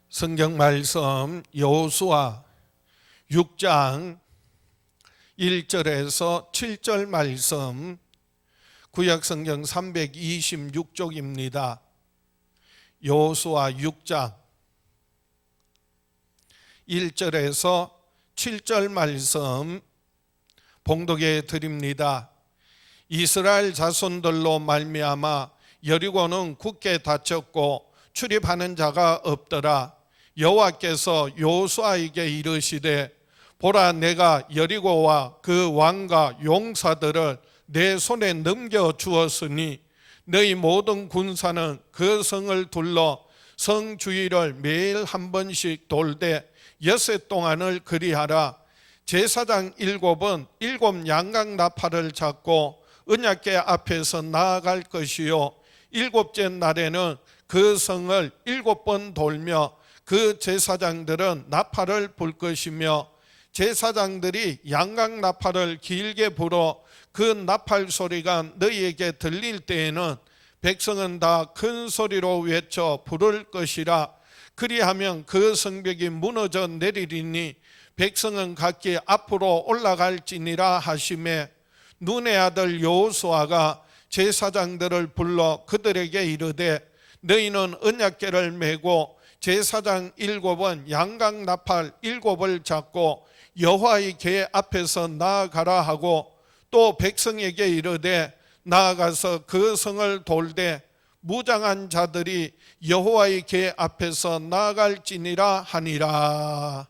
성경 말씀 여호수아 6장 1절에서 7절 말씀, 구약 성경 326쪽입니다. 여호수아 6장 1절에서 7절 말씀 봉독해 드립니다. 이스라엘 자손들로 말미암아 여리고는 굳게 닫혔고 출입하는 자가 없더라. 여호와께서 여호수아에게 이르시되, 보라, 내가 여리고와 그 왕과 용사들을 내 손에 넘겨 주었으니 너희 모든 군사는 그 성을 둘러 성 주위를 매일 한 번씩 돌되 엿새 동안을 그리하라. 제사장 7은 7 양각 나팔을 잡고 언약궤 앞에서 나아갈 것이요, 7째 날에는 그 성을 7번 돌며 그 제사장들은 나팔을 불 것이며, 제사장들이 양각 나팔을 길게 불어 그 나팔 소리가 너희에게 들릴 때에는 백성은 다 큰 소리로 외쳐 부를 것이라. 그리하면 그 성벽이 무너져 내리리니 백성은 각기 앞으로 올라갈지니라 하시매, 눈의 아들 여호수아가 제사장들을 불러 그들에게 이르되, 너희는 언약궤를 메고 제사장 7은 양각 나팔 7을 잡고 여호와의 궤 앞에서 나아가라 하고, 또 백성에게 이르되, 나아가서 그 성을 돌되 무장한 자들이 여호와의 궤 앞에서 나아갈지니라 하니라.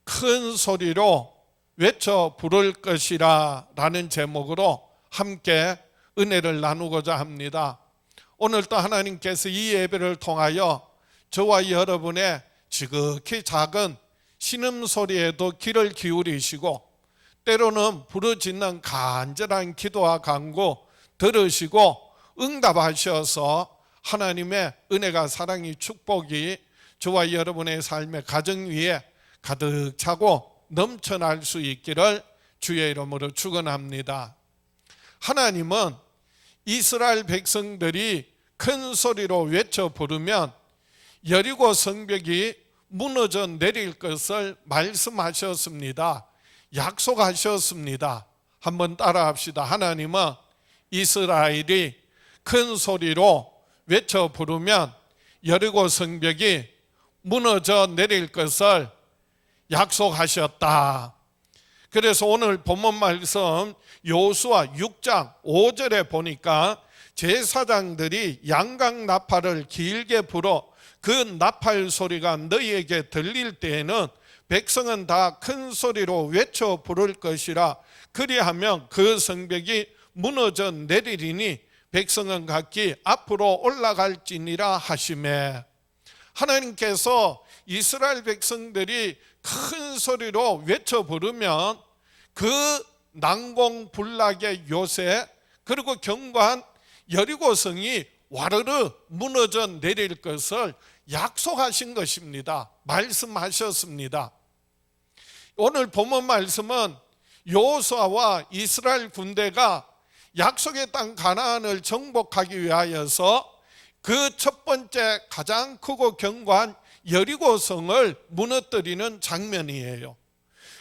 큰 소리로 외쳐 부를 것이라 라는 제목으로 함께 은혜를 나누고자 합니다. 오늘도 하나님께서 이 예배를 통하여 저와 여러분의 지극히 작은 신음소리에도 귀를 기울이시고, 때로는 부르짖는 간절한 기도와 간구 들으시고 응답하셔서 하나님의 은혜가, 사랑이, 축복이 저와 여러분의 삶의 가정 위에 가득 차고 넘쳐날 수 있기를 주의 이름으로 축원합니다. 하나님은 이스라엘 백성들이 큰 소리로 외쳐 부르면 여리고 성벽이 무너져 내릴 것을 말씀하셨습니다. 약속하셨습니다. 한번 따라합시다. 하나님은 이스라엘이 큰 소리로 외쳐 부르면 여리고 성벽이 무너져 내릴 것을 약속하셨다. 그래서 오늘 본문 말씀 여호수아 6장 5절에 보니까 제사장들이 양각 나팔을 길게 불어 그 나팔 소리가 너희에게 들릴 때에는 백성은 다 큰 소리로 외쳐 부를 것이라. 그리하면 그 성벽이 무너져 내리리니 백성은 각기 앞으로 올라갈지니라 하시매, 하나님께서 이스라엘 백성들이 큰 소리로 외쳐 부르면 그 난공불락의 요새, 그리고 견고한 여리고성이 와르르 무너져 내릴 것을 약속하신 것입니다. 말씀하셨습니다. 오늘 본문 말씀은 여호수아와 이스라엘 군대가 약속의 땅 가나안을 정복하기 위하여서 그 첫 번째 가장 크고 견고한 여리고성을 무너뜨리는 장면이에요.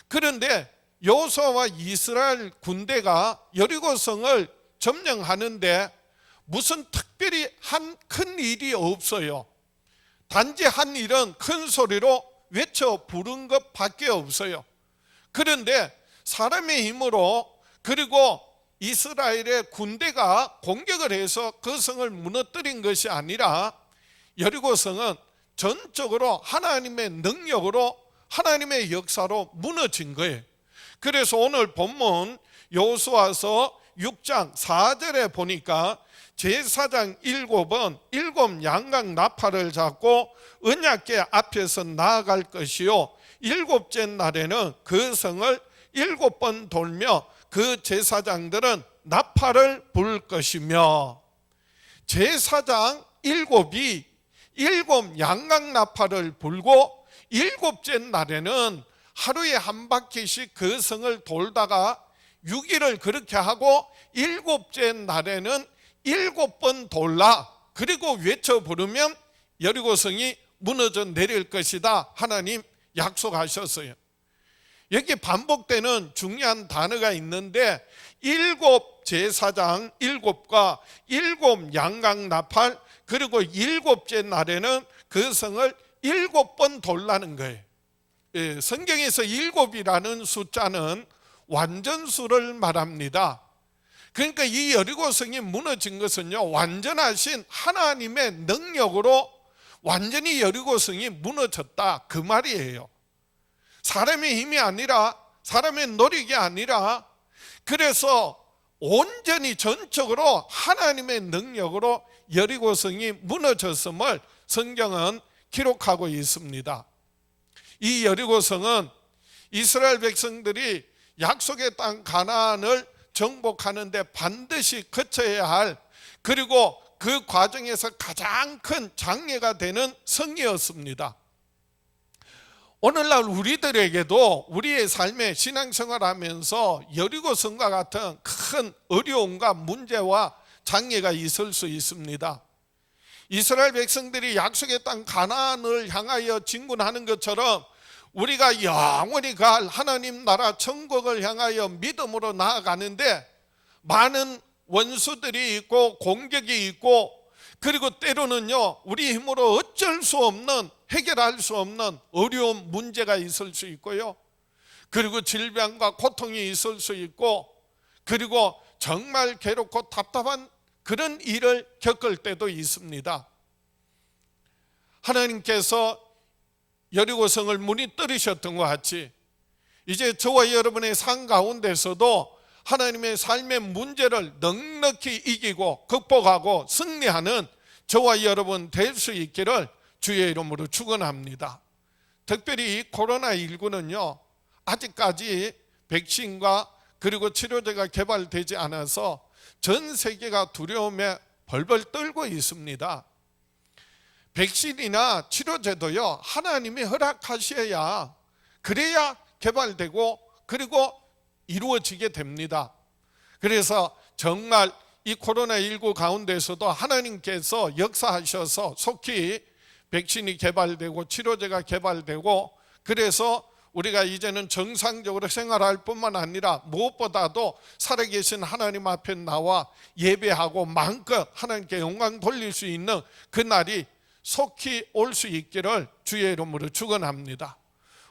그런데 여호수아와 이스라엘 군대가 여리고성을 점령하는데 무슨 특별히 한 큰 일이 없어요. 단지 한 일은 큰 소리로 외쳐 부른 것밖에 없어요. 그런데 사람의 힘으로, 그리고 이스라엘의 군대가 공격을 해서 그 성을 무너뜨린 것이 아니라 여리고성은 전적으로 하나님의 능력으로, 하나님의 역사로 무너진 거예요. 그래서 오늘 본문 여호수아서 6장 4절에 보니까 제사장 7은 7 양각 나팔을 잡고 언약궤 앞에서 나아갈 것이요, 7째 날에는 그 성을 7번 돌며 그 제사장들은 나팔을 불 것이며, 제사장 7이 7 양각 나팔을 불고 7째 날에는 하루에 한 바퀴씩 그 성을 돌다가 6일을 그렇게 하고 7째 날에는 7번 돌라. 그리고 외쳐 부르면 여리고성이 무너져 내릴 것이다. 하나님 약속하셨어요. 여기 반복되는 중요한 단어가 있는데, 일곱 제사장 일곱과 일곱 양각 나팔, 그리고 일곱째 날에는 그 성을 7번 돌라는 거예요. 성경에서 일곱이라는 숫자는 완전수를 말합니다. 그러니까 이 여리고성이 무너진 것은요, 완전하신 하나님의 능력으로 완전히 여리고성이 무너졌다, 그 말이에요. 사람의 힘이 아니라, 사람의 노력이 아니라, 그래서 온전히 전적으로 하나님의 능력으로 여리고성이 무너졌음을 성경은 기록하고 있습니다. 이 여리고성은 이스라엘 백성들이 약속의 땅 가나안을 정복하는데 반드시 거쳐야 할, 그리고 그 과정에서 가장 큰 장애가 되는 성이었습니다. 오늘날 우리들에게도 우리의 삶에 신앙생활하면서 여리고성과 같은 큰 어려움과 문제와 장애가 있을 수 있습니다. 이스라엘 백성들이 약속의 땅 가나안을 향하여 진군하는 것처럼 우리가 영원히 갈 하나님 나라 천국을 향하여 믿음으로 나아가는데 많은 원수들이 있고 공격이 있고, 그리고 때로는요 우리 힘으로 어쩔 수 없는, 해결할 수 없는 어려운 문제가 있을 수 있고요, 그리고 질병과 고통이 있을 수 있고, 그리고 정말 괴롭고 답답한 그런 일을 겪을 때도 있습니다. 하나님께서 여리고성을 무너뜨리셨던 것 같이 이제 저와 여러분의 삶 가운데서도 하나님의 삶의 문제를 넉넉히 이기고 극복하고 승리하는 저와 여러분 될 수 있기를 주의 이름으로 축원합니다. 특별히 이 코로나19는요 아직까지 백신과 그리고 치료제가 개발되지 않아서 전 세계가 두려움에 벌벌 떨고 있습니다. 백신이나 치료제도요 하나님이 허락하셔야, 그래야 개발되고 그리고 이루어지게 됩니다. 그래서 정말 이 코로나19 가운데서도 하나님께서 역사하셔서 속히 백신이 개발되고 치료제가 개발되고, 그래서 우리가 이제는 정상적으로 생활할 뿐만 아니라 무엇보다도 살아계신 하나님 앞에 나와 예배하고 마음껏 하나님께 영광 돌릴 수 있는 그날이 속히 올 수 있기를 주의 이름으로 축원합니다.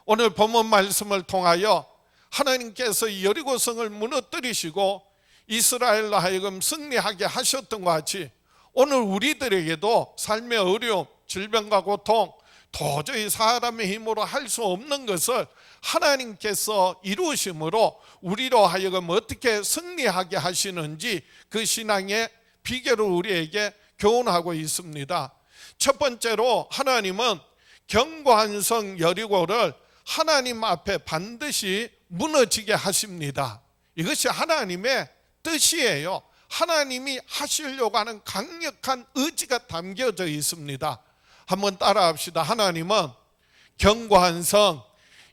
오늘 본문 말씀을 통하여 하나님께서 여리고성을 무너뜨리시고 이스라엘로 하여금 승리하게 하셨던 것 같이 오늘 우리들에게도 삶의 어려움, 질병과 고통, 도저히 사람의 힘으로 할 수 없는 것을 하나님께서 이루심으로 우리로 하여금 어떻게 승리하게 하시는지 그 신앙의 비결을 우리에게 교훈하고 있습니다. 첫 번째로 하나님은 견고한 성 여리고를 하나님 앞에 반드시 무너지게 하십니다. 이것이 하나님의 뜻이에요. 하나님이 하시려고 하는 강력한 의지가 담겨져 있습니다. 한번 따라합시다. 하나님은 견고한 성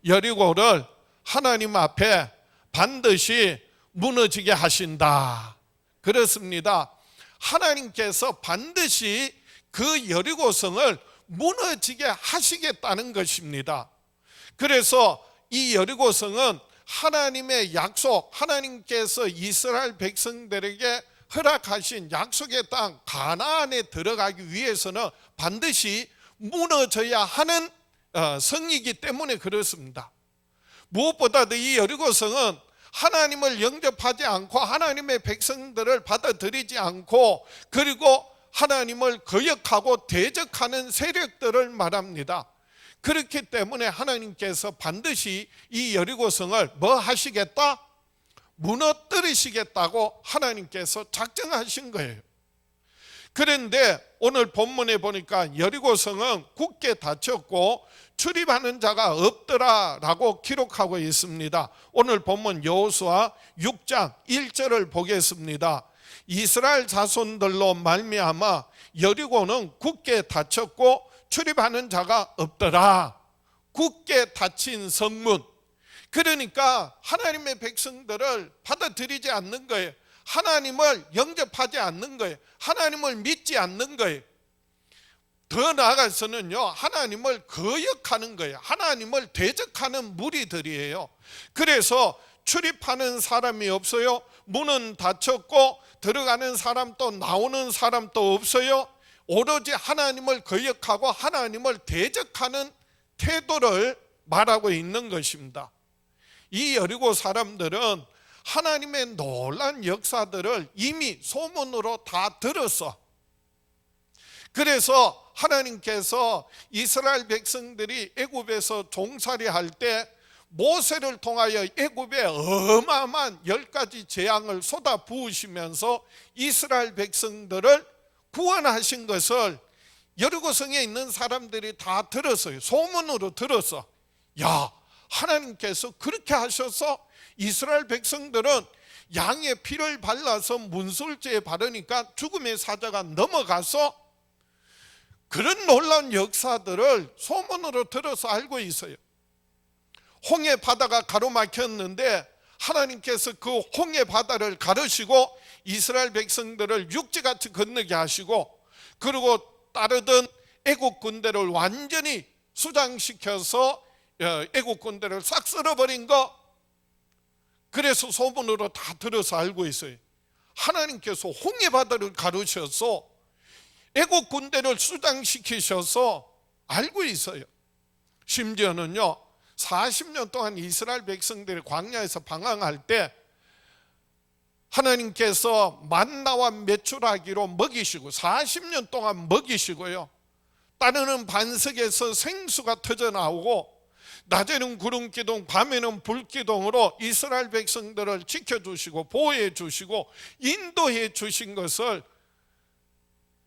여리고를 하나님 앞에 반드시 무너지게 하신다. 그렇습니다. 하나님께서 반드시 그 여리고성을 무너지게 하시겠다는 것입니다. 그래서 이 여리고성은 하나님의 약속, 하나님께서 이스라엘 백성들에게 허락하신 약속의 땅 가나안에 들어가기 위해서는 반드시 무너져야 하는 성이기 때문에 그렇습니다. 무엇보다도 이 여리고성은 하나님을 영접하지 않고 하나님의 백성들을 받아들이지 않고 그리고 하나님을 거역하고 대적하는 세력들을 말합니다. 그렇기 때문에 하나님께서 반드시 이 여리고성을 뭐 하시겠다? 무너뜨리시겠다고 하나님께서 작정하신 거예요. 그런데 오늘 본문에 보니까 여리고성은 굳게 닫혔고 출입하는 자가 없더라라고 기록하고 있습니다. 오늘 본문 여호수아 6장 1절을 보겠습니다. 이스라엘 자손들로 말미암아 여리고는 굳게 닫혔고 출입하는 자가 없더라. 굳게 닫힌 성문. 그러니까 하나님의 백성들을 받아들이지 않는 거예요. 하나님을 영접하지 않는 거예요. 하나님을 믿지 않는 거예요. 더 나아가서는요, 하나님을 거역하는 거예요. 하나님을 대적하는 무리들이에요. 그래서 출입하는 사람이 없어요. 문은 닫혔고 들어가는 사람도 나오는 사람도 없어요. 오로지 하나님을 거역하고 하나님을 대적하는 태도를 말하고 있는 것입니다. 이 여리고 사람들은 하나님의 놀라운 역사들을 이미 소문으로 다 들었어. 그래서 하나님께서 이스라엘 백성들이 애굽에서 종살이 할 때 모세를 통하여 애굽에 어마어마한 10가지 재앙을 쏟아 부으시면서 이스라엘 백성들을 구원하신 것을 여리고성에 있는 사람들이 다 들었어요. 소문으로 들었어. 야, 하나님께서 그렇게 하셔서 이스라엘 백성들은 양의 피를 발라서 문술제에 바르니까 죽음의 사자가 넘어가서, 그런 놀라운 역사들을 소문으로 들어서 알고 있어요. 홍해 바다가 가로막혔는데 하나님께서 그 홍해 바다를 가르시고 이스라엘 백성들을 육지같이 건너게 하시고, 그리고 따르던 애국 군대를 완전히 수장시켜서 애국 군대를 싹 쓸어버린 거, 그래서 소문으로 다 들어서 알고 있어요. 하나님께서 홍해 바다를 가르셔서 애국 군대를 수장시키셔서 알고 있어요. 심지어는요, 40년 동안 이스라엘 백성들이 광야에서 방황할 때 하나님께서 만나와 메추라기로 먹이시고 40년 동안 먹이시고요, 따르는 반석에서 생수가 터져 나오고 낮에는 구름기둥 밤에는 불기둥으로 이스라엘 백성들을 지켜주시고 보호해 주시고 인도해 주신 것을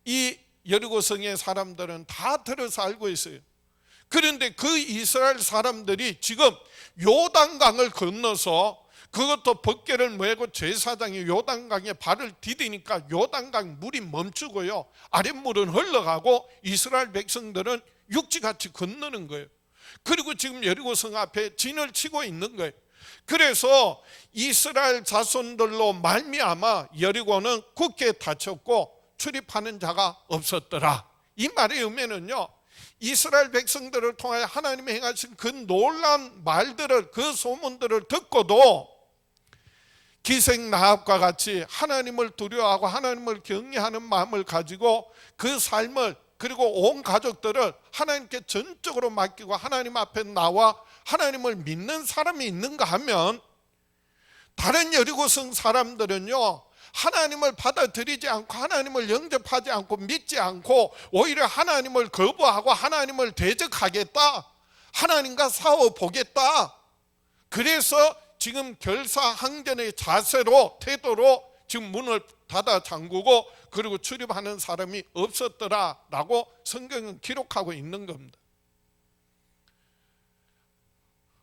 이 여리고성의 사람들은 다 들어서 알고 있어요. 그런데 그 이스라엘 사람들이 지금 요단강을 건너서, 그것도 벗개를 메고 제사장이 요단강에 발을 디디니까 요단강 물이 멈추고요, 아랫물은 흘러가고 이스라엘 백성들은 육지같이 건너는 거예요. 그리고 지금 여리고성 앞에 진을 치고 있는 거예요. 그래서 이스라엘 자손들로 말미암아 여리고는 굳게 닫혔고 출입하는 자가 없었더라. 이 말의 의미는요, 이스라엘 백성들을 통하여 하나님이 행하신 그 놀라운 말들을, 그 소문들을 듣고도 기생나합과 같이 하나님을 두려워하고 하나님을 경외하는 마음을 가지고 그 삶을, 그리고 온 가족들을 하나님께 전적으로 맡기고 하나님 앞에 나와 하나님을 믿는 사람이 있는가 하면, 다른 여리고성 사람들은요, 하나님을 받아들이지 않고 하나님을 영접하지 않고 믿지 않고 오히려 하나님을 거부하고 하나님을 대적하겠다, 하나님과 싸워보겠다, 그래서 지금 결사항전의 자세로, 태도로 지금 문을 닫아 잠그고 그리고 출입하는 사람이 없었더라라고 성경은 기록하고 있는 겁니다.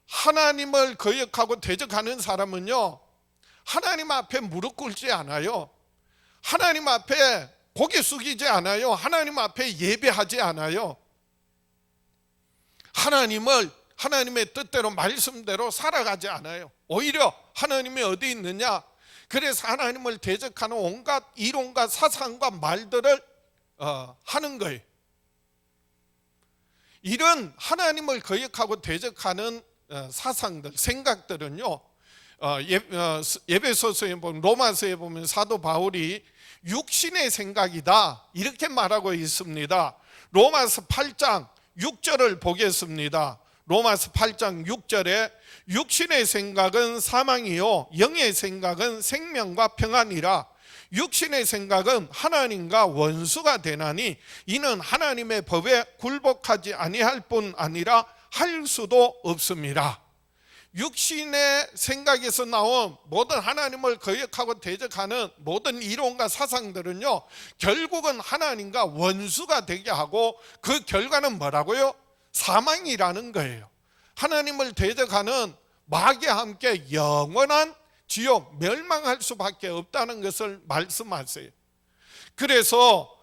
하나님을 거역하고 대적하는 사람은요, 하나님 앞에 무릎 꿇지 않아요. 하나님 앞에 고개 숙이지 않아요. 하나님 앞에 예배하지 않아요. 하나님의 뜻대로, 말씀대로 살아가지 않아요. 오히려 하나님이 어디 있느냐, 그래서 하나님을 대적하는 온갖 이론과 사상과 말들을 하는 거예요. 이런 하나님을 거역하고 대적하는 사상들, 생각들은요, 에베소서에 보면, 로마서에 보면 사도 바울이 육신의 생각이다 이렇게 말하고 있습니다. 로마서 8장 6절을 보겠습니다. 로마서 8장 6절에 육신의 생각은 사망이요 영의 생각은 생명과 평안이라. 육신의 생각은 하나님과 원수가 되나니 이는 하나님의 법에 굴복하지 아니할 뿐 아니라 할 수도 없습니다. 육신의 생각에서 나온 모든 하나님을 거역하고 대적하는 모든 이론과 사상들은요, 결국은 하나님과 원수가 되게 하고 그 결과는 뭐라고요? 사망이라는 거예요. 하나님을 대적하는 마귀와 함께 영원한 지옥, 멸망할 수밖에 없다는 것을 말씀하세요. 그래서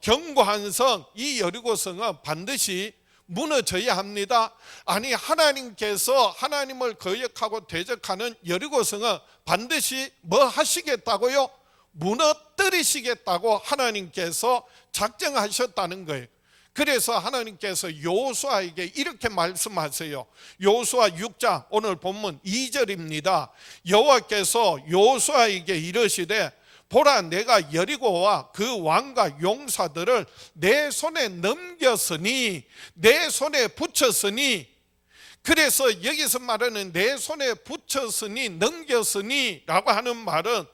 견고한 성, 이 여리고성은 반드시 무너져야 합니다. 아니, 하나님께서 하나님을 거역하고 대적하는 여리고성은 반드시 뭐 하시겠다고요? 무너뜨리시겠다고 하나님께서 작정하셨다는 거예요. 그래서 하나님께서 여호수아에게 이렇게 말씀하세요. 여호수아 6장 오늘 본문 2절입니다. 여호와께서 여호수아에게 이르시되 보라, 내가 여리고와 그 왕과 용사들을 내 손에 넘겼으니, 내 손에 붙였으니. 그래서 여기서 말하는 내 손에 붙였으니, 넘겼으니 라고 하는 말은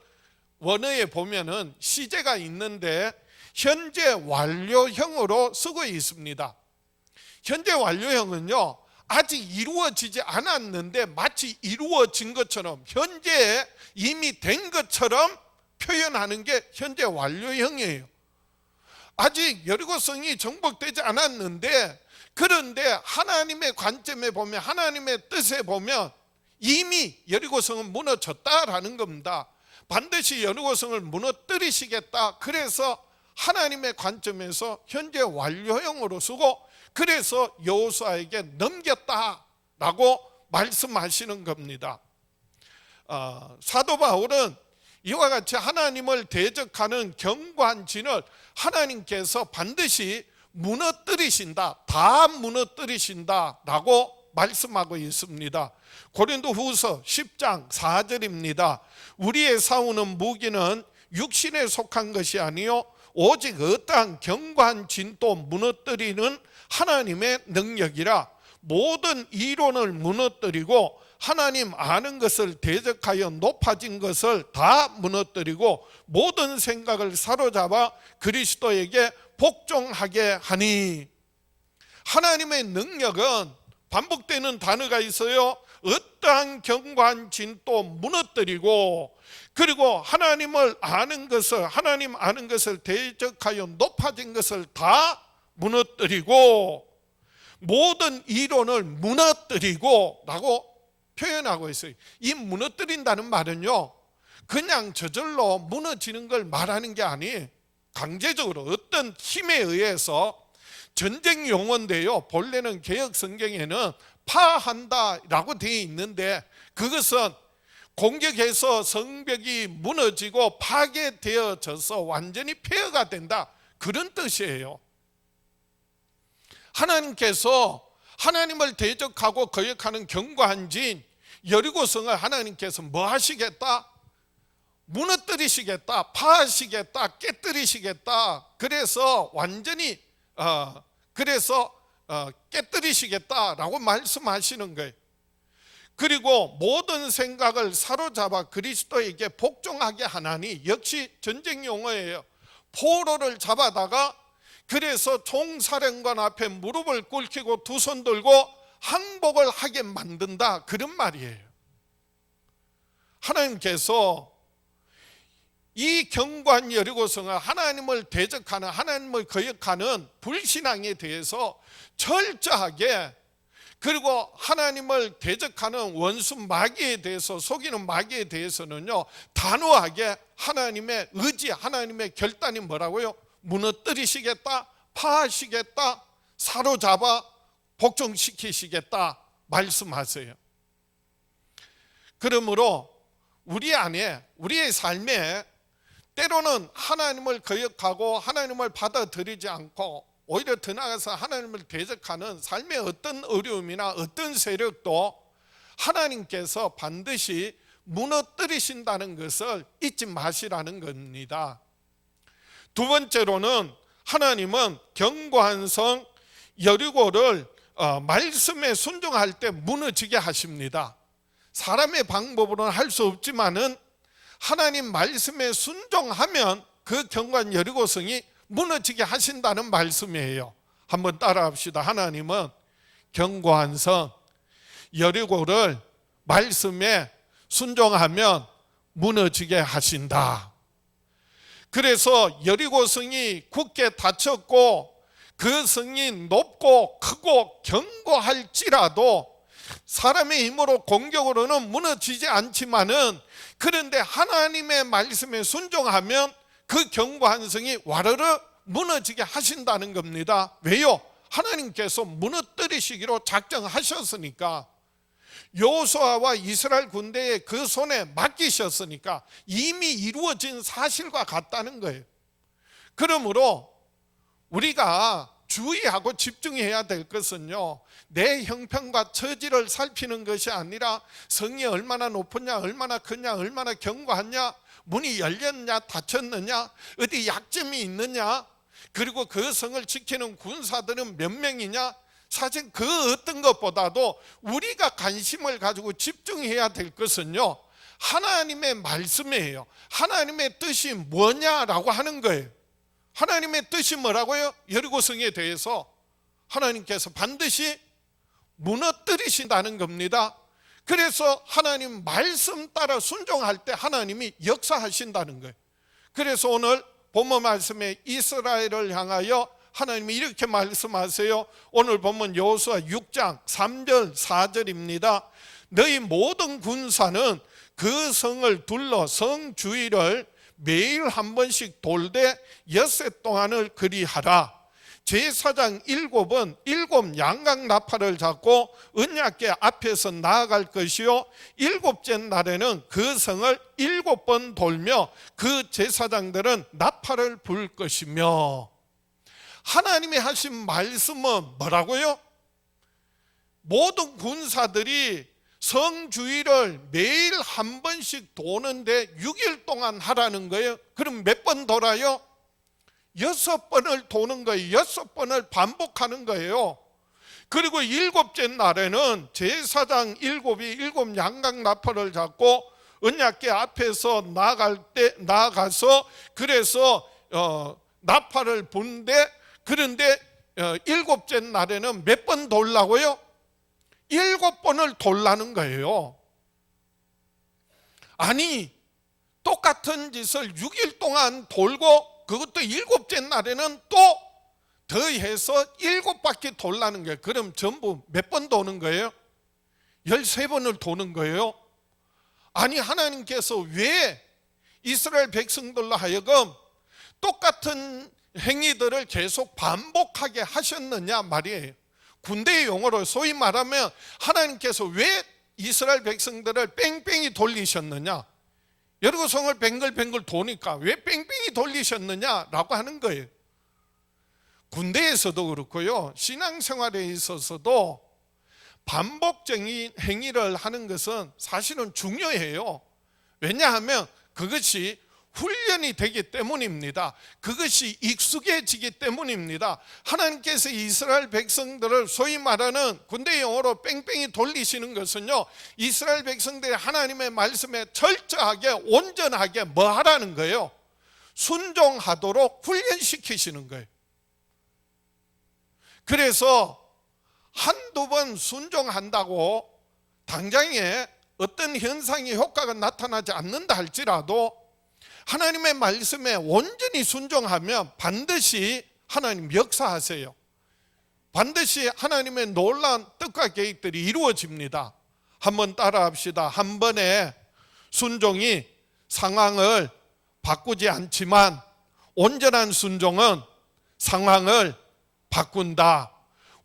원어에 보면은 시제가 있는데 현재 완료형으로 쓰고 있습니다. 현재 완료형은요, 아직 이루어지지 않았는데 마치 이루어진 것처럼, 현재 이미 된 것처럼 표현하는 게 현재 완료형이에요. 아직 여리고성이 정복되지 않았는데, 그런데 하나님의 관점에 보면, 하나님의 뜻에 보면 이미 여리고성은 무너졌다라는 겁니다. 반드시 여리고성을 무너뜨리시겠다. 그래서 하나님의 관점에서 현재 완료형으로 쓰고, 그래서 여호수아에게 넘겼다라고 말씀하시는 겁니다. 사도 바울은 이와 같이 하나님을 대적하는 견고한 진을 하나님께서 반드시 무너뜨리신다, 다 무너뜨리신다라고 말씀하고 있습니다. 고린도후서 10장 4절입니다. 우리의 싸우는 무기는 육신에 속한 것이 아니요 오직 어떠한 견고한 진도 무너뜨리는 하나님의 능력이라. 모든 이론을 무너뜨리고 하나님 아는 것을 대적하여 높아진 것을 다 무너뜨리고 모든 생각을 사로잡아 그리스도에게 복종하게 하니. 하나님의 능력은 반복되는 단어가 있어요. 어떠한 견고한 진도 무너뜨리고, 그리고 하나님을 아는 것을, 하나님 아는 것을 대적하여 높아진 것을 다 무너뜨리고 모든 이론을 무너뜨리고 라고 표현하고 있어요. 이 무너뜨린다는 말은요, 그냥 저절로 무너지는 걸 말하는 게 아니에요. 강제적으로 어떤 힘에 의해서, 전쟁 용어인데요, 본래는 개역 성경에는 파한다라고 되어 있는데, 그것은 공격해서 성벽이 무너지고 파괴되어져서 완전히 폐허가 된다, 그런 뜻이에요. 하나님께서 하나님을 대적하고 거역하는 견고한 진 여리고성을 하나님께서 뭐 하시겠다? 무너뜨리시겠다, 파하시겠다, 깨뜨리시겠다. 그래서 완전히 깨뜨리시겠다라고 말씀하시는 거예요. 그리고 모든 생각을 사로잡아 그리스도에게 복종하게 하나니, 역시 전쟁 용어예요. 포로를 잡아다가 그래서 총사령관 앞에 무릎을 꿇히고 두 손 들고 항복을 하게 만든다, 그런 말이에요. 하나님께서 이 견고한 여리고성을, 하나님을 대적하는, 하나님을 거역하는 불신앙에 대해서 철저하게, 그리고 하나님을 대적하는 원수 마귀에 대해서, 속이는 마귀에 대해서는요, 단호하게 하나님의 의지, 하나님의 결단이 뭐라고요? 무너뜨리시겠다, 파하시겠다, 사로잡아 복종시키시겠다 말씀하세요. 그러므로 우리 안에, 우리의 삶에 때로는 하나님을 거역하고 하나님을 받아들이지 않고 오히려 더 나아가서 하나님을 대적하는 삶의 어떤 어려움이나 어떤 세력도 하나님께서 반드시 무너뜨리신다는 것을 잊지 마시라는 겁니다. 두 번째로는 하나님은 견고한 성 여리고를 말씀에 순종할 때 무너지게 하십니다. 사람의 방법으로는 할 수 없지만은 하나님 말씀에 순종하면 그 견고한 여리고성이 무너지게 하신다는 말씀이에요. 한번 따라합시다. 하나님은 견고한 성 여리고를 말씀에 순종하면 무너지게 하신다. 그래서 여리고성이 굳게 닫혔고 그 성이 높고 크고 견고할지라도 사람의 힘으로 공격으로는 무너지지 않지만은, 그런데 하나님의 말씀에 순종하면 그 견고한 성이 와르르 무너지게 하신다는 겁니다. 왜요? 하나님께서 무너뜨리시기로 작정하셨으니까, 여호수아와 이스라엘 군대의 그 손에 맡기셨으니까 이미 이루어진 사실과 같다는 거예요. 그러므로 우리가 주의하고 집중해야 될 것은요, 내 형편과 처지를 살피는 것이 아니라 성이 얼마나 높으냐, 얼마나 크냐, 얼마나 견고하냐, 문이 열렸냐, 닫혔느냐, 어디 약점이 있느냐, 그리고 그 성을 지키는 군사들은 몇 명이냐, 사실 그 어떤 것보다도 우리가 관심을 가지고 집중해야 될 것은요, 하나님의 말씀이에요. 하나님의 뜻이 뭐냐라고 하는 거예요. 하나님의 뜻이 뭐라고요? 여리고성에 대해서 하나님께서 반드시 무너뜨리신다는 겁니다. 그래서 하나님 말씀 따라 순종할 때 하나님이 역사하신다는 거예요. 그래서 오늘 본문 말씀에 이스라엘을 향하여 하나님이 이렇게 말씀하세요. 오늘 본문 여호수아 6장 3절 4절입니다. 너희 모든 군사는 그 성을 둘러 성 주위를 매일 한 번씩 돌되 엿새 동안을 그리하라. 제사장 7은 7 양각 나팔을 잡고 언약궤 앞에서 나아갈 것이요 7째 날에는 그 성을 7번 돌며 그 제사장들은 나팔을 불 것이며. 하나님이 하신 말씀은 뭐라고요? 모든 군사들이 성 주위를 매일 한 번씩 도는데 6일 동안 하라는 거예요. 그럼 몇 번 돌아요? 6번을 도는 거예요. 6번을 반복하는 거예요. 그리고 7째 날에는 제사장 7이 7 양각 나팔을 잡고 언약궤 앞에서 나아가서 그래서 나팔을 부는데, 그런데 7째 날에는 몇 번 돌라고요? 7번을 돌라는 거예요. 아니, 똑같은 짓을 6일 동안 돌고 그것도 7째 날에는 또 더해서 7바퀴 돌라는 거예요. 그럼 전부 몇 번 도는 거예요? 13번을 도는 거예요. 아니, 하나님께서 왜 이스라엘 백성들로 하여금 똑같은 행위들을 계속 반복하게 하셨느냐 말이에요. 군대의 용어로 소위 말하면 하나님께서 왜 이스라엘 백성들을 뺑뺑이 돌리셨느냐, 여리고성을 뱅글뱅글 도니까 왜 뺑뺑이 돌리셨느냐라고 하는 거예요. 군대에서도 그렇고요, 신앙생활에 있어서도 반복적인 행위를 하는 것은 사실은 중요해요. 왜냐하면 그것이 훈련이 되기 때문입니다. 그것이 익숙해지기 때문입니다. 하나님께서 이스라엘 백성들을 소위 말하는 군대 용어로 뺑뺑이 돌리시는 것은요, 이스라엘 백성들이 하나님의 말씀에 철저하게 온전하게 뭐 하라는 거예요? 순종하도록 훈련시키시는 거예요. 그래서 한두 번 순종한다고 당장에 어떤 현상이 효과가 나타나지 않는다 할지라도 하나님의 말씀에 온전히 순종하면 반드시 하나님 역사하세요. 반드시 하나님의 놀라운 뜻과 계획들이 이루어집니다. 한번 따라합시다. 한 번의 순종이 상황을 바꾸지 않지만 온전한 순종은 상황을 바꾼다.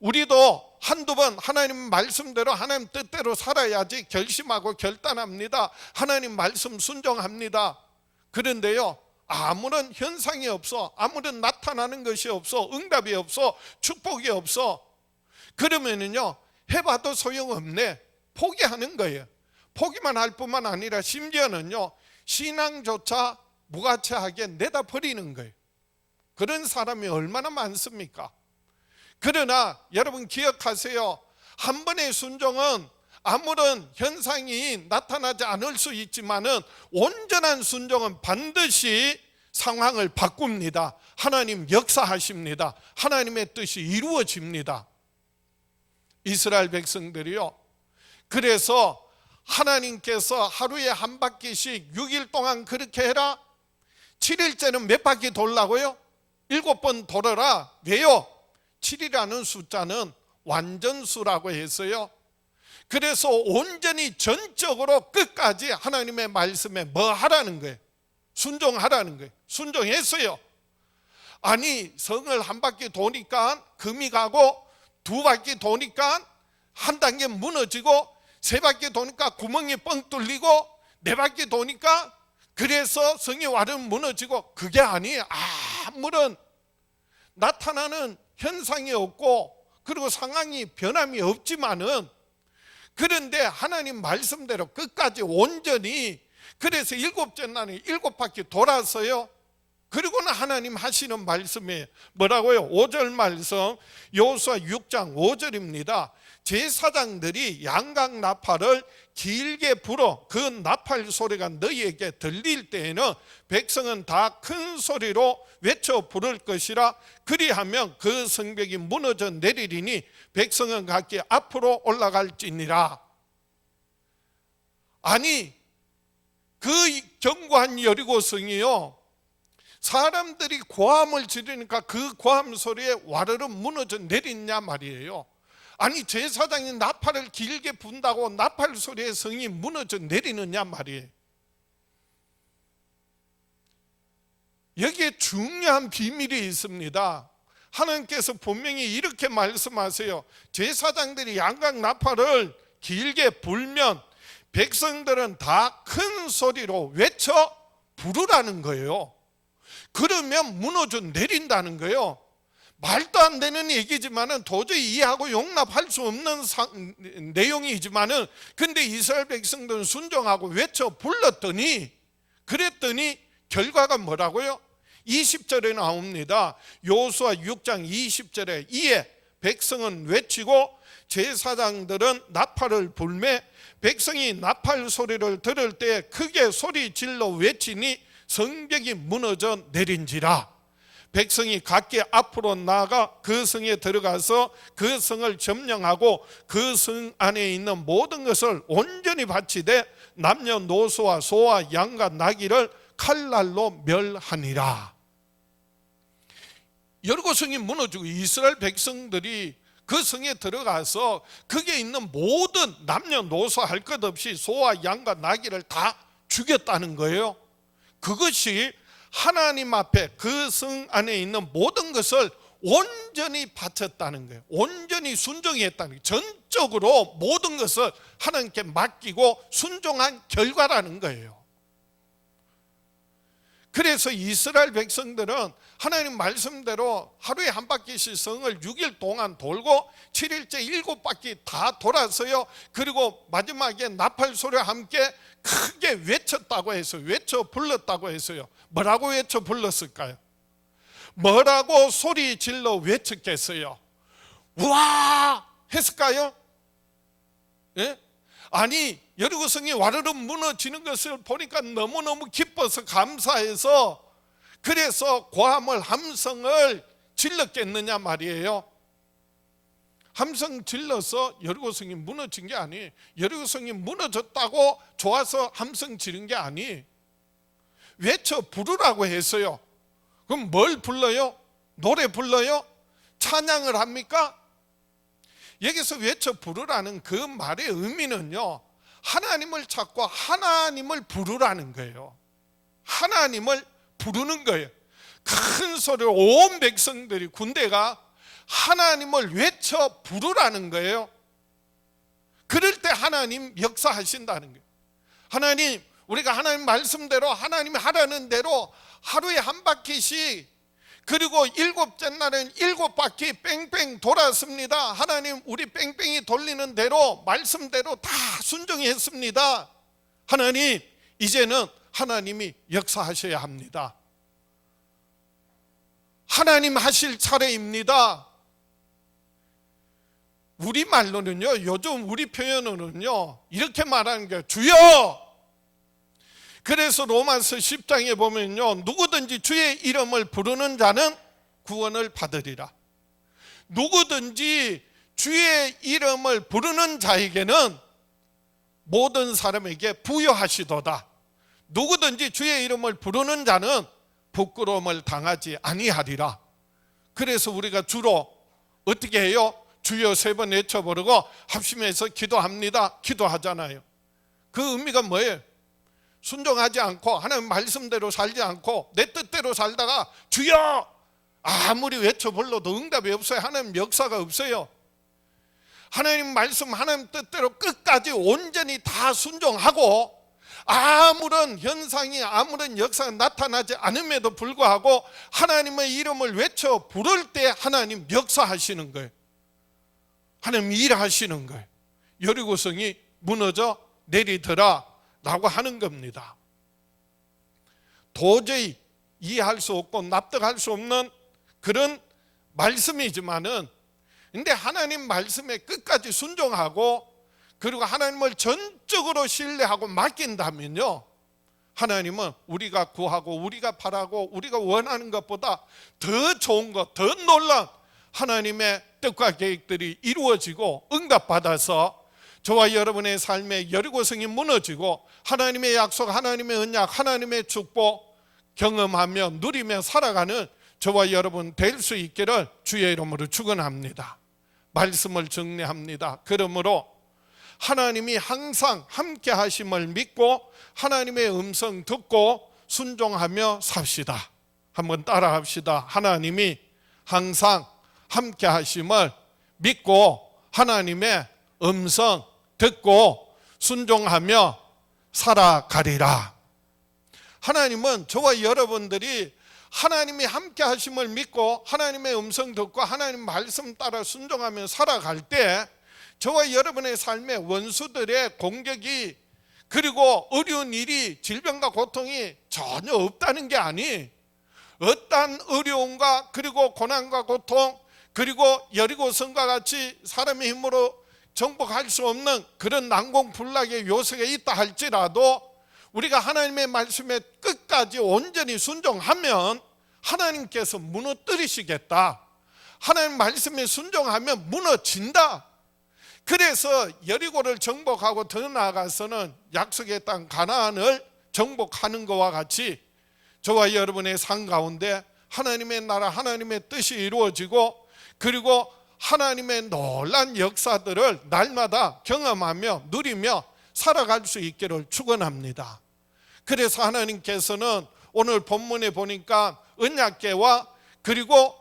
우리도 한두 번 하나님 말씀대로 하나님 뜻대로 살아야지 결심하고 결단합니다. 하나님 말씀 순종합니다. 그런데요, 아무런 현상이 없어, 아무런 나타나는 것이 없어, 응답이 없어, 축복이 없어, 그러면은요 해봐도 소용없네, 포기하는 거예요. 포기만 할 뿐만 아니라 심지어는요 신앙조차 무가치하게 내다 버리는 거예요. 그런 사람이 얼마나 많습니까? 그러나 여러분 기억하세요. 한 번의 순종은 아무런 현상이 나타나지 않을 수 있지만은 온전한 순종은 반드시 상황을 바꿉니다. 하나님 역사하십니다. 하나님의 뜻이 이루어집니다. 이스라엘 백성들이요, 그래서 하나님께서 하루에 한 바퀴씩 6일 동안 그렇게 해라. 7일째는 몇 바퀴 돌라고요? 7번 돌아라. 왜요? 7이라는 숫자는 완전수라고 했어요. 그래서 온전히 전적으로 끝까지 하나님의 말씀에 뭐 하라는 거예요? 순종하라는 거예요. 순종했어요. 아니, 성을 한 바퀴 도니까 금이 가고, 2바퀴 도니까 한 단계 무너지고, 3바퀴 도니까 구멍이 뻥 뚫리고, 4바퀴 도니까 그래서 성이 완전 무너지고, 그게 아니에요. 아무런 나타나는 현상이 없고 그리고 상황이 변함이 없지만은, 그런데 하나님 말씀대로 끝까지 온전히, 그래서 일곱째 날에 7바퀴 돌아서요. 그리고는 하나님 하시는 말씀이 뭐라고요? 5절 말씀, 여호수아 6장 5절입니다. 제사장들이 양각 나팔을 길게 불어 그 나팔 소리가 너희에게 들릴 때에는 백성은 다 큰 소리로 외쳐 부를 것이라. 그리하면 그 성벽이 무너져 내리리니 백성은 각기 앞으로 올라갈지니라. 아니, 그 견고한 여리고성이요, 사람들이 고함을 지르니까 그 고함 소리에 와르르 무너져 내리냐 말이에요. 아니, 제사장이 나팔을 길게 분다고 나팔 소리에 성이 무너져 내리느냐 말이에요. 여기에 중요한 비밀이 있습니다. 하나님께서 분명히 이렇게 말씀하세요. 제사장들이 양각 나팔을 길게 불면 백성들은 다 큰 소리로 외쳐 부르라는 거예요. 그러면 무너져 내린다는 거예요. 말도 안 되는 얘기지만은 도저히 이해하고 용납할 수 없는 내용이지만은, 근데 이스라엘 백성들은 순종하고 외쳐 불렀더니, 그랬더니 결과가 뭐라고요? 20절에 나옵니다. 여호수아 6장 20절에 이에 백성은 외치고 제사장들은 나팔을 불매 백성이 나팔 소리를 들을 때 크게 소리 질러 외치니 성벽이 무너져 내린지라. 백성이 각기 앞으로 나아가 그 성에 들어가서 그 성을 점령하고 그 성 안에 있는 모든 것을 온전히 바치되 남녀노소와 소와 양과 나귀를 칼날로 멸하니라. 여리고성이 무너지고 이스라엘 백성들이 그 성에 들어가서 거기에 있는 모든 남녀노소 할 것 없이 소와 양과 나귀를 다 죽였다는 거예요. 그것이 하나님 앞에 그 성 안에 있는 모든 것을 온전히 바쳤다는 거예요. 온전히 순종했다는 거예요. 전적으로 모든 것을 하나님께 맡기고 순종한 결과라는 거예요. 그래서 이스라엘 백성들은 하나님 말씀대로 하루에 한 바퀴씩 성을 6일 동안 돌고 7일째 7바퀴 다 돌아서요. 그리고 마지막에 나팔 소리와 함께 크게 외쳤다고 해서, 외쳐 불렀다고 해서요. 뭐라고 외쳐 불렀을까요? 뭐라고 소리 질러 외쳤겠어요? 우와 했을까요? 예? 아니, 여리고성이 와르르 무너지는 것을 보니까 너무너무 기뻐서 감사해서 그래서 고함을 함성을 질렀겠느냐 말이에요. 함성 질러서 여리고성이 무너진 게 아니에요. 여리고성이 무너졌다고 좋아서 함성 지른 게 아니에요. 외쳐 부르라고 했어요. 그럼 뭘 불러요? 노래 불러요? 찬양을 합니까? 여기서 외쳐 부르라는 그 말의 의미는요, 하나님을 찾고 하나님을 부르라는 거예요. 하나님을 부르는 거예요. 큰 소리로 온 백성들이, 군대가 하나님을 외쳐 부르라는 거예요. 그럴 때 하나님 역사하신다는 거예요. 하나님, 우리가 하나님 말씀대로 하나님이 하라는 대로 하루에 한 바퀴씩, 그리고 7째 날은 7바퀴 뺑뺑 돌았습니다. 하나님, 우리 뺑뺑이 돌리는 대로 말씀대로 다 순종했습니다. 하나님, 이제는 하나님이 역사하셔야 합니다. 하나님 하실 차례입니다. 우리말로는요, 요즘 우리 표현으로는요, 이렇게 말하는 거예요. 주여! 그래서 로마서 10장에 보면요, 누구든지 주의 이름을 부르는 자는 구원을 받으리라. 누구든지 주의 이름을 부르는 자에게는 모든 사람에게 부여하시도다. 누구든지 주의 이름을 부르는 자는 부끄러움을 당하지 아니하리라. 그래서 우리가 주로 어떻게 해요? 주여 3번 외쳐 부르고 합심해서 기도합니다. 기도하잖아요. 그 의미가 뭐예요? 순종하지 않고 하나님 말씀대로 살지 않고 내 뜻대로 살다가 주여 아무리 외쳐 불러도 응답이 없어요. 하나님 역사가 없어요. 하나님 말씀, 하나님 뜻대로 끝까지 온전히 다 순종하고 아무런 현상이, 아무런 역사가 나타나지 않음에도 불구하고 하나님의 이름을 외쳐 부를 때 하나님 역사하시는 거예요. 하나님 일하시는 거예요. 여리고성이 무너져 내리더라 라고 하는 겁니다. 도저히 이해할 수 없고 납득할 수 없는 그런 말씀이지만은, 근데 하나님 말씀에 끝까지 순종하고 그리고 하나님을 전적으로 신뢰하고 맡긴다면요, 하나님은 우리가 구하고 우리가 바라고 우리가 원하는 것보다 더 좋은 것, 더 놀라운 하나님의 뜻과 계획들이 이루어지고 응답받아서 저와 여러분의 삶에 여리고성이 무너지고 하나님의 약속, 하나님의 언약, 하나님의 축복 경험하며 누리며 살아가는 저와 여러분 될 수 있기를 주의 이름으로 축원합니다. 말씀을 정리합니다. 그러므로 하나님이 항상 함께 하심을 믿고 하나님의 음성 듣고 순종하며 삽시다. 한번 따라 합시다. 하나님이 항상 함께 하심을 믿고 하나님의 음성 듣고 순종하며 살아가리라. 하나님은 저와 여러분들이 하나님이 함께 하심을 믿고 하나님의 음성 듣고 하나님 말씀 따라 순종하며 살아갈 때 저와 여러분의 삶에 원수들의 공격이 그리고 어려운 일이, 질병과 고통이 전혀 없다는 게 아니, 어떠한 어려움과 그리고 고난과 고통 그리고 여리고성과 같이 사람의 힘으로 정복할 수 없는 그런 난공불락의 요소가 있다 할지라도 우리가 하나님의 말씀에 끝까지 온전히 순종하면 하나님께서 무너뜨리시겠다. 하나님 말씀에 순종하면 무너진다. 그래서 여리고를 정복하고 더 나아가서는 약속의 땅 가나안을 정복하는 것과 같이 저와 여러분의 삶 가운데 하나님의 나라, 하나님의 뜻이 이루어지고 그리고 하나님의 놀라운 역사들을 날마다 경험하며 누리며 살아갈 수 있기를 축원합니다. 그래서 하나님께서는 오늘 본문에 보니까 언약궤와 그리고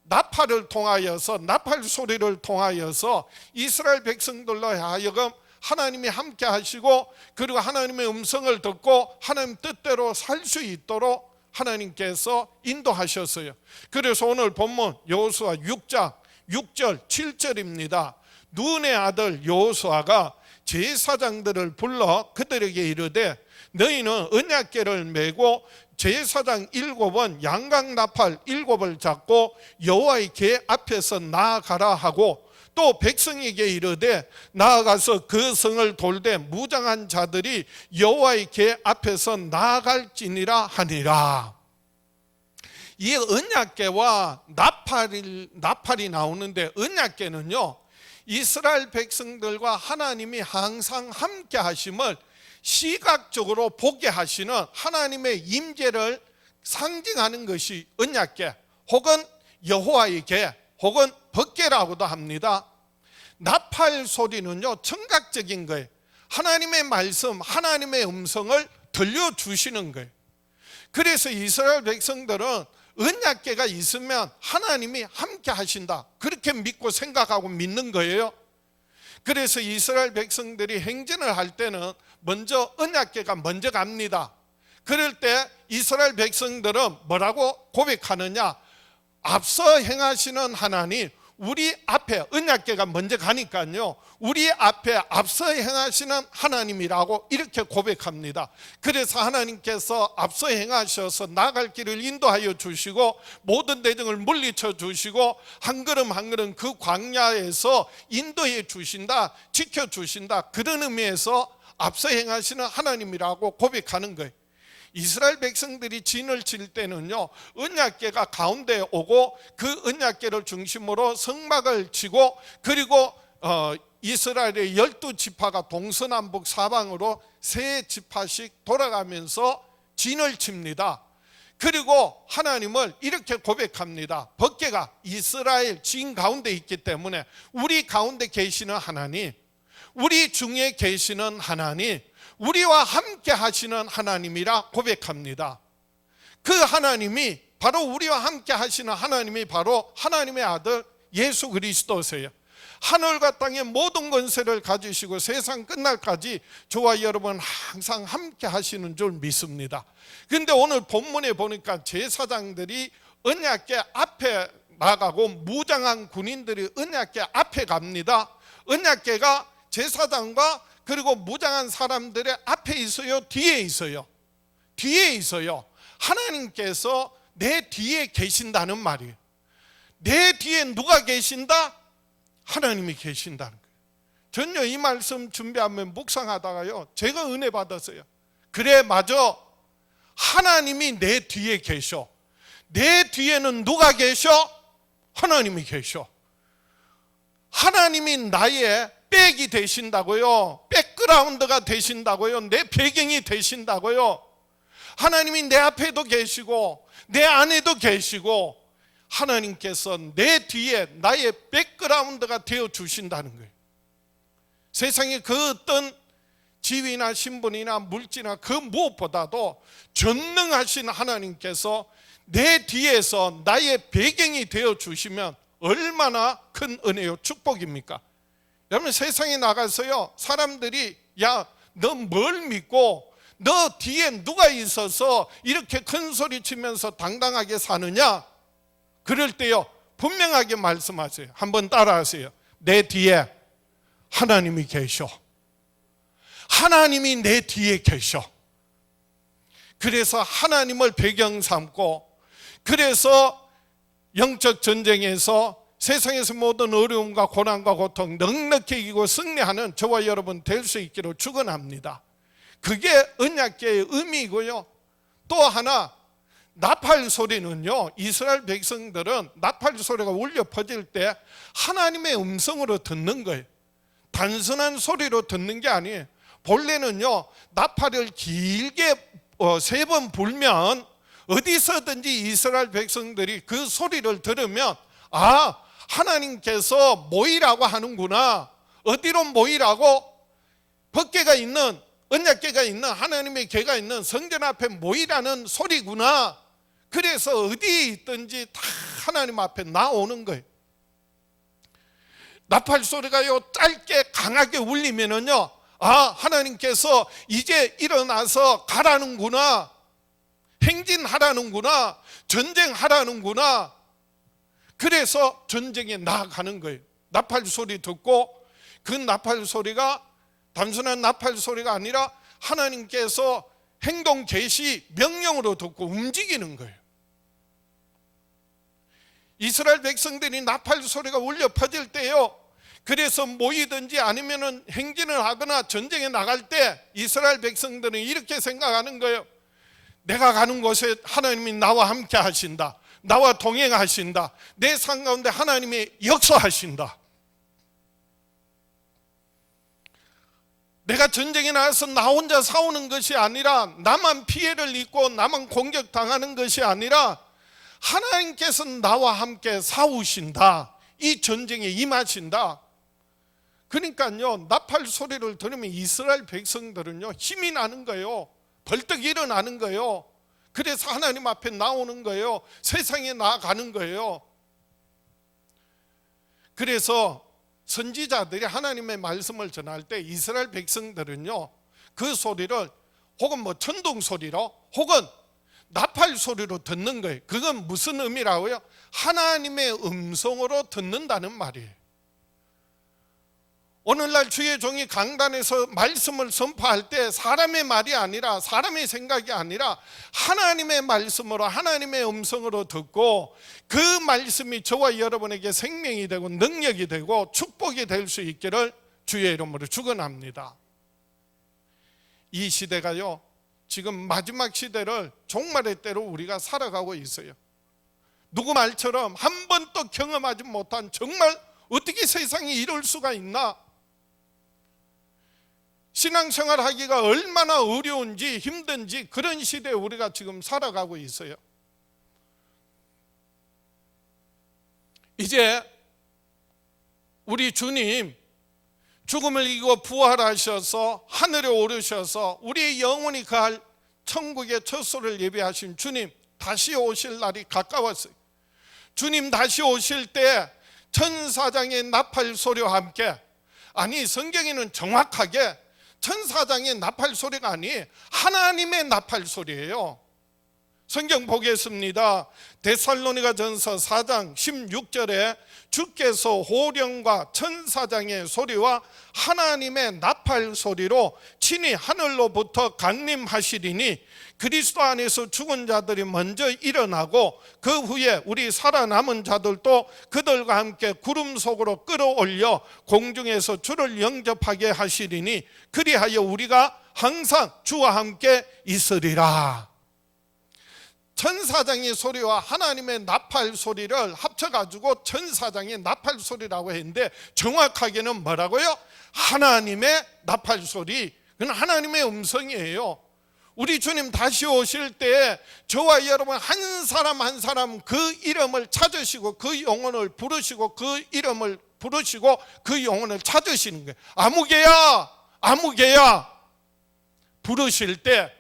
나팔을 통하여서, 나팔 소리를 통하여서 이스라엘 백성들로 하여금 하나님이 함께 하시고 그리고 하나님의 음성을 듣고 하나님 뜻대로 살 수 있도록 하나님께서 인도하셨어요. 그래서 오늘 본문 여호수아 6장 6절 7절입니다. 눈의 아들 여호수아가 제사장들을 불러 그들에게 이르되 너희는 언약궤를 메고 제사장 7은 양강나팔 7을 잡고 여호와의 궤 앞에서 나아가라 하고 또 백성에게 이르되 나아가서 그 성을 돌되 무장한 자들이 여호와의 궤 앞에서 나아갈지니라 하니라. 이 언약궤와 나팔이 나오는데, 언약궤는요 이스라엘 백성들과 하나님이 항상 함께 하심을 시각적으로 보게 하시는 하나님의 임재를 상징하는 것이 언약궤 혹은 여호와의 궤 혹은 법궤라고도 합니다. 나팔 소리는요 청각적인 거예요. 하나님의 말씀, 하나님의 음성을 들려주시는 거예요. 그래서 이스라엘 백성들은 언약궤가 있으면 하나님이 함께 하신다, 그렇게 믿고 생각하고 믿는 거예요. 그래서 이스라엘 백성들이 행진을 할 때는 먼저 언약궤가 먼저 갑니다. 그럴 때 이스라엘 백성들은 뭐라고 고백하느냐? 앞서 행하시는 하나님, 우리 앞에, 언약궤가 먼저 가니까요 우리 앞에 앞서 행하시는 하나님이라고 이렇게 고백합니다. 그래서 하나님께서 앞서 행하셔서 나갈 길을 인도하여 주시고 모든 대적을 물리쳐 주시고 한 걸음 한 걸음 그 광야에서 인도해 주신다, 지켜주신다, 그런 의미에서 앞서 행하시는 하나님이라고 고백하는 거예요. 이스라엘 백성들이 진을 칠 때는요 언약궤가 가운데 오고 그 언약궤를 중심으로 성막을 치고 그리고 이스라엘의 12지파가 동서남북 사방으로 3지파씩 돌아가면서 진을 칩니다. 그리고 하나님을 이렇게 고백합니다. 법궤가 이스라엘 진 가운데 있기 때문에 우리 가운데 계시는 하나님, 우리 중에 계시는 하나님, 우리와 함께 하시는 하나님이라 고백합니다. 그 하나님이 바로 우리와 함께 하시는 하나님이 바로 하나님의 아들 예수 그리스도세요. 하늘과 땅의 모든 권세를 가지시고 세상 끝날까지 저와 여러분 항상 함께 하시는 줄 믿습니다. 그런데 오늘 본문에 보니까 제사장들이 언약궤 앞에 나가고 무장한 군인들이 언약궤 앞에 갑니다. 언약궤가 제사장과 그리고 무장한 사람들의 앞에 있어요? 뒤에 있어요? 뒤에 있어요. 하나님께서 내 뒤에 계신다는 말이에요. 내 뒤에 누가 계신다? 하나님이 계신다는 거예요. 전혀 이 말씀 준비하면 묵상하다가요, 제가 은혜 받았어요. 그래, 맞아. 하나님이 내 뒤에 계셔. 내 뒤에는 누가 계셔? 하나님이 계셔. 하나님이 나의 백이 되신다고요. 백그라운드가 되신다고요. 내 배경이 되신다고요. 하나님이 내 앞에도 계시고 내 안에도 계시고 하나님께서 내 뒤에 나의 백그라운드가 되어 주신다는 거예요. 세상에 그 어떤 지위나 신분이나 물질이나 그 무엇보다도 전능하신 하나님께서 내 뒤에서 나의 배경이 되어 주시면 얼마나 큰 은혜요, 축복입니까? 여러분, 세상에 나가서요, 사람들이 야, 너 뭘 믿고 너 뒤에 누가 있어서 이렇게 큰 소리 치면서 당당하게 사느냐? 그럴 때요, 분명하게 말씀하세요. 한번 따라하세요. 내 뒤에 하나님이 계셔. 하나님이 내 뒤에 계셔. 그래서 하나님을 배경 삼고, 그래서 영적 전쟁에서 세상에서 모든 어려움과 고난과 고통 넉넉히 이기고 승리하는 저와 여러분 될 수 있기를 축원합니다. 그게 언약궤의 의미이고요. 또 하나, 나팔 소리는요, 이스라엘 백성들은 나팔 소리가 울려 퍼질 때 하나님의 음성으로 듣는 거예요. 단순한 소리로 듣는 게 아니에요. 본래는요, 나팔을 길게 3번 불면 어디서든지 이스라엘 백성들이 그 소리를 들으면 아, 하나님께서 모이라고 하는구나. 어디로 모이라고? 법궤가 있는, 언약궤가 있는, 하나님의 궤가 있는 성전 앞에 모이라는 소리구나. 그래서 어디에 있든지 다 하나님 앞에 나오는 거예요. 나팔 소리가요, 짧게 강하게 울리면은요, 아, 하나님께서 이제 일어나서 가라는구나, 행진하라는구나, 전쟁하라는구나. 그래서 전쟁에 나아가는 거예요. 나팔 소리 듣고, 그 나팔 소리가 단순한 나팔 소리가 아니라 하나님께서 행동 개시 명령으로 듣고 움직이는 거예요. 이스라엘 백성들이 나팔 소리가 울려 퍼질 때요, 그래서 모이든지 아니면은 행진을 하거나 전쟁에 나갈 때 이스라엘 백성들은 이렇게 생각하는 거예요. 내가 가는 곳에 하나님이 나와 함께 하신다. 나와 동행하신다. 내 삶 가운데 하나님이 역사하신다. 내가 전쟁에 나가서 나 혼자 싸우는 것이 아니라, 나만 피해를 입고 나만 공격당하는 것이 아니라 하나님께서 나와 함께 싸우신다. 이 전쟁에 임하신다. 그러니까요, 나팔 소리를 들으면 이스라엘 백성들은요, 힘이 나는 거예요. 벌떡 일어나는 거예요. 그래서 하나님 앞에 나오는 거예요. 세상에 나아가는 거예요. 그래서 선지자들이 하나님의 말씀을 전할 때 이스라엘 백성들은요, 그 소리를 혹은 천둥 소리로 혹은 나팔 소리로 듣는 거예요. 그건 무슨 의미라고요? 하나님의 음성으로 듣는다는 말이에요. 오늘날 주의 종이 강단에서 말씀을 선포할 때 사람의 말이 아니라, 사람의 생각이 아니라 하나님의 말씀으로, 하나님의 음성으로 듣고 그 말씀이 저와 여러분에게 생명이 되고 능력이 되고 축복이 될 수 있기를 주의 이름으로 축원합니다. 이 시대가요, 지금 마지막 시대를 종말의 때로 우리가 살아가고 있어요. 누구 말처럼 한 번도 경험하지 못한, 정말 어떻게 세상에 이럴 수가 있나? 신앙생활 하기가 얼마나 어려운지 힘든지 그런 시대에 우리가 지금 살아가고 있어요. 이제 우리 주님 죽음을 이기고 부활하셔서 하늘에 오르셔서 우리의 영혼이 거할 천국의 처소를 예비하신 주님 다시 오실 날이 가까웠어요. 주님 다시 오실 때 천사장의 나팔 소리와 함께, 아니 성경에는 정확하게 천사장의 나팔 소리가 아니 하나님의 나팔 소리예요. 성경 보겠습니다. 데살로니가전서 4장 16절에 주께서 호령과 천사장의 소리와 하나님의 나팔 소리로 친히 하늘로부터 강림하시리니 그리스도 안에서 죽은 자들이 먼저 일어나고 그 후에 우리 살아남은 자들도 그들과 함께 구름 속으로 끌어올려 공중에서 주를 영접하게 하시리니 그리하여 우리가 항상 주와 함께 있으리라. 천사장의 소리와 하나님의 나팔 소리를 합쳐가지고 천사장의 나팔 소리라고 했는데, 정확하게는 뭐라고요? 하나님의 나팔 소리. 그건 하나님의 음성이에요. 우리 주님 다시 오실 때 저와 여러분 한 사람 한 사람 그 이름을 찾으시고 그 영혼을 부르시고 그 이름을 부르시고 그 영혼을 찾으시는 거예요. 아무개야, 아무개야 부르실 때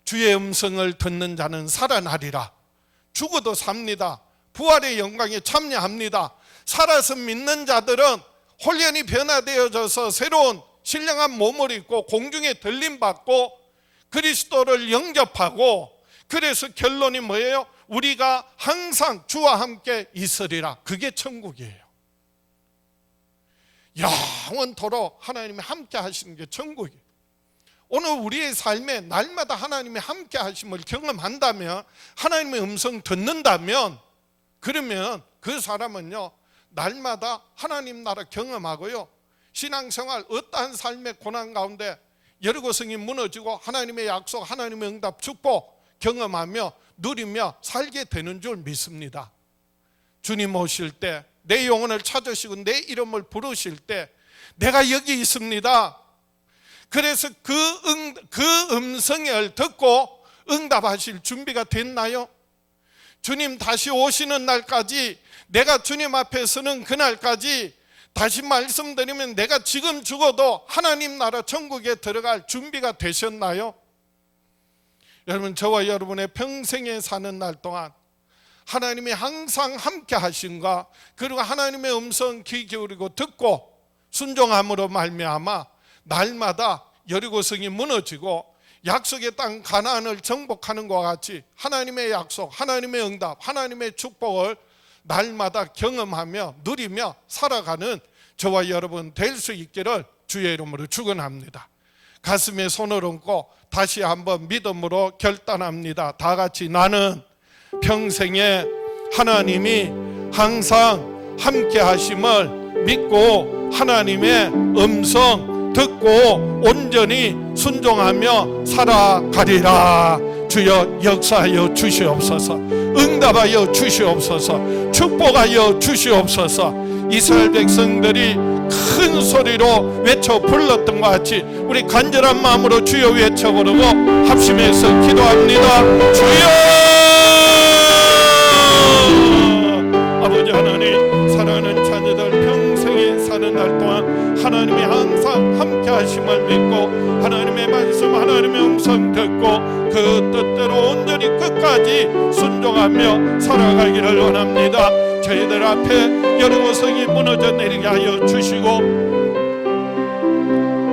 주의 음성을 듣는 자는 살아나리라. 죽어도 삽니다. 부활의 영광에 참여합니다. 살아서 믿는 자들은 홀연히 변화되어져서 새로운 신령한 몸을 입고 공중에 들림받고 그리스도를 영접하고, 그래서 결론이 뭐예요? 우리가 항상 주와 함께 있으리라. 그게 천국이에요. 영원토록 하나님이 함께 하시는 게 천국이에요. 오늘 우리의 삶에 날마다 하나님이 함께 하심을 경험한다면, 하나님의 음성 듣는다면, 그러면 그 사람은요 날마다 하나님 나라 경험하고요, 신앙생활 어떠한 삶의 고난 가운데 여리고성이 무너지고 하나님의 약속, 하나님의 응답, 축복 경험하며 누리며 살게 되는 줄 믿습니다. 주님 오실 때 내 영혼을 찾으시고 내 이름을 부르실 때 내가 여기 있습니다. 그래서 그 음성을 듣고 응답하실 준비가 됐나요? 주님 다시 오시는 날까지, 내가 주님 앞에 서는 그날까지, 다시 말씀드리면 내가 지금 죽어도 하나님 나라 천국에 들어갈 준비가 되셨나요? 여러분, 저와 여러분의 평생에 사는 날 동안 하나님이 항상 함께 하신가, 그리고 하나님의 음성 귀 기울이고 듣고 순종함으로 말미암아 날마다 여리고성이 무너지고 약속의 땅 가나안을 정복하는 것과 같이 하나님의 약속, 하나님의 응답, 하나님의 축복을 날마다 경험하며 누리며 살아가는 저와 여러분 될 수 있기를 주의 이름으로 축원합니다. 가슴에 손을 얹고 다시 한번 믿음으로 결단합니다. 다 같이 나는 평생에 하나님이 항상 함께 하심을 믿고 하나님의 음성 듣고 온전히 순종하며 살아가리라. 주여 역사하여 주시옵소서. 응답하여 주시옵소서. 축복하여 주시옵소서. 이스라엘 백성들이 큰 소리로 외쳐 불렀던 것 같이 우리 간절한 마음으로 주여 외쳐 부르고 합심해서 기도합니다. 주여! 아버지 하나님, 사랑하는 자녀들 평생에 사는 날 동안 하나님이 항상 함께 하심을 믿고 하나님의 말씀, 하나님의 음성 듣고 그 뜻대로 온전히 끝까지 순종하며 살아가기를 원합니다. 저희들 앞에 여리고성이 무너져 내리게 하여 주시고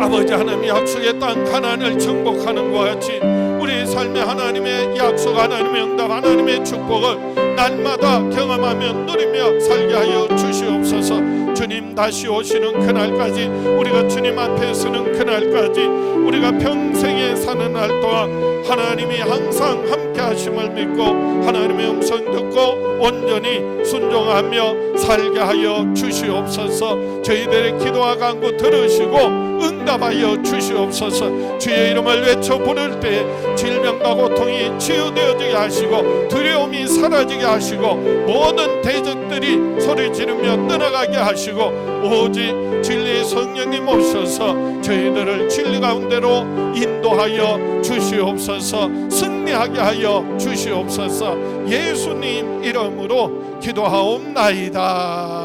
아버지 하나님 약속의 땅 가나안을 정복하는 것 같이 우리의 삶에 하나님의 약속, 하나님의 응답, 하나님의 축복을 날마다 경험하며 누리며 살게 하여 주시옵소서. 주님 다시 오시는 그날까지, 우리가 주님 앞에 서는 그날까지, 우리가 평생에 사는 날 동안 하나님이 항상 함께 하심을 믿고 하나님의 음성 듣고 온전히 순종하며 살게 하여 주시옵소서. 저희들의 기도와 간구 들으시고 응답하여 주시옵소서. 주의 이름을 외쳐 부를 때 질병과 고통이 치유되어지게 하시고 두려움이 사라지게 하시고 모든 대적들이 소리 지르며 떠나가게 하시고 오직 진리의 성령님 오셔서 저희들을 진리 가운데로 인도하여 주시옵소서. 승리하게 하여 주시옵소서. 예수님 이름으로 기도하옵나이다.